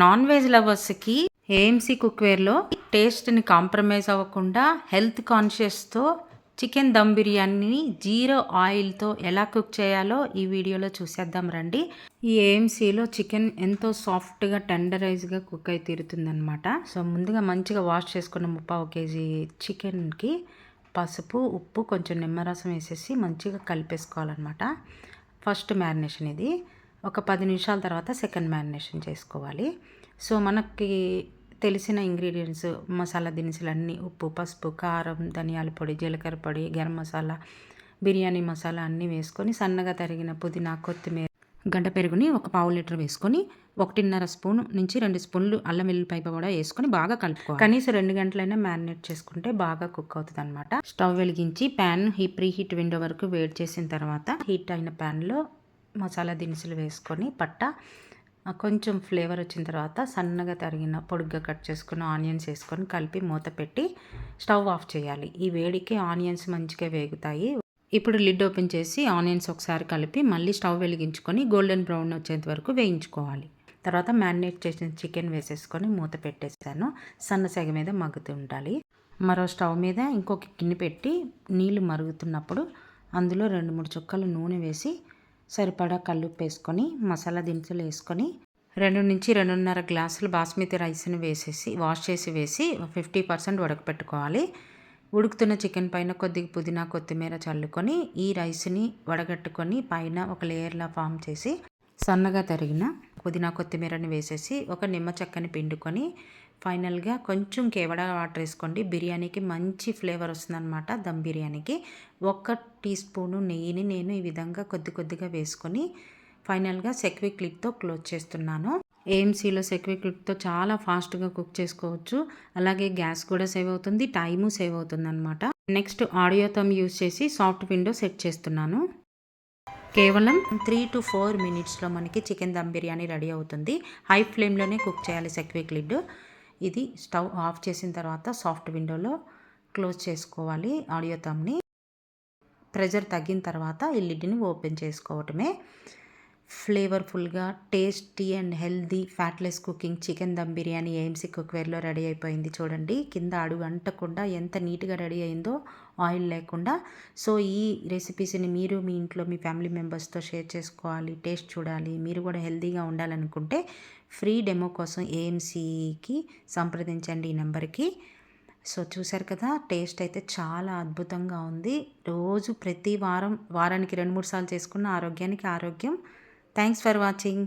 Non veg లవర్స్కి AMC కుక్వేర్లో టేస్ట్ని compromise అవ్వకుండా health కాన్షియస్తో chicken dum బిర్యానీని జీరో ఆయిల్తో ఎలా కుక్ చేయాలో ఈ వీడియోలో చూసేద్దాం రండి. ఈ ఏఎంసీలో చికెన్ ఎంతో సాఫ్ట్గా టెండరైజ్గా కుక్ అయి తీరుతుందనమాట. సో ముందుగా మంచిగా వాష్ చేసుకున్న 3/4 కేజీ చికెన్కి పసుపు, ఉప్పు, కొంచెం నిమ్మరసం వేసేసి మంచిగా కలిపేసుకోవాలన్నమాట. ఫస్ట్ మ్యారినేషన్ ఇది. ఒక 10 నిమిషాల తర్వాత సెకండ్ మ్యారినేషన్ చేసుకోవాలి. సో మనకి తెలిసిన ఇంగ్రీడియంట్స్ మసాలా దినుసులన్నీ ఉప్పు, పసుపు, కారం, ధనియాల పొడి, జీలకర్ర పొడి, గరం మసాలా, బిర్యానీ మసాలా అన్నీ వేసుకొని సన్నగా తరిగిన పుదీనా, కొత్తిమీర, గడ్డ పెరుగుని ఒక 1/2 లీటర్ వేసుకొని 1.5 స్పూన్ నుంచి 2 స్పూన్లు అల్లం వెల్లుల్లిపాయ కూడా వేసుకొని బాగా కలుపుకోవాలి. కనీసం 2 గంటలైనా మ్యారినేట్ చేసుకుంటే బాగా కుక్ అవుతుంది అనమాట. స్టవ్ వెలిగించి ప్యాన్ ప్రీ హీట్ విండో వరకు వేడి చేసిన తర్వాత హీట్ అయిన ప్యాన్లో మసాలా దినుసులు వేసుకొని కొంచెం ఫ్లేవర్ వచ్చిన తర్వాత సన్నగా తరిగిన పొడుగ్గా కట్ చేసుకున్న ఆనియన్స్ వేసుకొని కలిపి మూత పెట్టి స్టవ్ ఆఫ్ చేయాలి. ఈ వేడికి ఆనియన్స్ మంచిగా వేగుతాయి. ఇప్పుడు లిడ్ ఓపెన్ చేసి ఆనియన్స్ ఒకసారి కలిపి మళ్ళీ స్టవ్ వెలిగించుకొని గోల్డెన్ బ్రౌన్ వచ్చేంత వరకు వేయించుకోవాలి. తర్వాత మ్యారినేట్ చేసిన చికెన్ వేసేసుకొని మూత పెట్టేసాను. సన్న సెగ మీద మగ్గుతూ ఉండాలి. మరో స్టవ్ మీద ఇంకొక గిన్నె పెట్టి నీళ్లు మరుగుతున్నప్పుడు అందులో 2-3 చుక్కలు నూనె వేసి సరిపడా కల్లుప్పు వేసుకొని మసాలా దినుసులు వేసుకొని 2 నుంచి 2.5 గ్లాసులు బాస్మతి రైస్ని వేసేసి వాష్ చేసి వేసి 50% ఉడకపెట్టుకోవాలి. ఉడుకుతున్న చికెన్ పైన కొద్దిగా పుదీనా, కొత్తిమీర చల్లుకొని ఈ రైస్ని వడగట్టుకొని పైన ఒక లేయర్లా ఫామ్ చేసి సన్నగా తరిగిన పుదీనా, కొత్తిమీరని వేసేసి ఒక నిమ్మ చెక్కని పిండుకొని ఫైనల్గా కొంచెం కేవడా వాటర్ వేసుకోండి. బిర్యానీకి మంచి ఫ్లేవర్ వస్తుందన్నమాట. దమ్ బిర్యానీకి 1 టీ స్పూను నెయ్యిని నేను ఈ విధంగా కొద్దిగా వేసుకొని ఫైనల్గా సెక్విక్ లిడ్తో క్లోజ్ చేస్తున్నాను. ఏఎంసీలో సెక్విక్ లిడ్తో చాలా ఫాస్ట్గా కుక్ చేసుకోవచ్చు. అలాగే గ్యాస్ కూడా సేవ్ అవుతుంది, టైము సేవ్ అవుతుంది అనమాట. నెక్స్ట్ ఆడియో థమ్ యూస్ చేసి సాఫ్ట్ విండో సెట్ చేస్తున్నాను. కేవలం 3 to 4 మినిట్స్లో మనకి చికెన్ దమ్ బిర్యానీ రెడీ అవుతుంది. హై ఫ్లేమ్లోనే కుక్ చేయాలి సెక్విక్ లిడ్. ఇది స్టవ్ ఆఫ్ చేసిన తర్వాత సాఫ్ట్ విండోలో క్లోజ్ చేసుకోవాలి ఆడియో థమ్ని. ప్రెజర్ తగ్గిన తర్వాత ఈ లిడ్ని ఓపెన్ చేసుకోవటమే. ఫ్లేవర్ఫుల్గా tasty and healthy fatless cooking chicken dum biryani AMC కుక్వేర్లో రెడీ అయిపోయింది. చూడండి కింద అడుగు అంటకుండా ఎంత నీట్గా రెడీ అయిందో, ఆయిల్ లేకుండా. సో ఈ రెసిపీస్ని మీరు మీ ఇంట్లో మీ ఫ్యామిలీ మెంబర్స్తో షేర్ చేసుకోవాలి, టేస్ట్ చూడాలి, మీరు కూడా హెల్దీగా ఉండాలనుకుంటే ఫ్రీ డెమో కోసం ఏఎంసీకి సంప్రదించండి ఈ నెంబర్కి. సో చూసారు కదా, టేస్ట్ అయితే చాలా అద్భుతంగా ఉంది. రోజు ప్రతి వారానికి 2-3 సార్లు చేసుకున్న ఆరోగ్యానికి ఆరోగ్యం. Thanks for watching.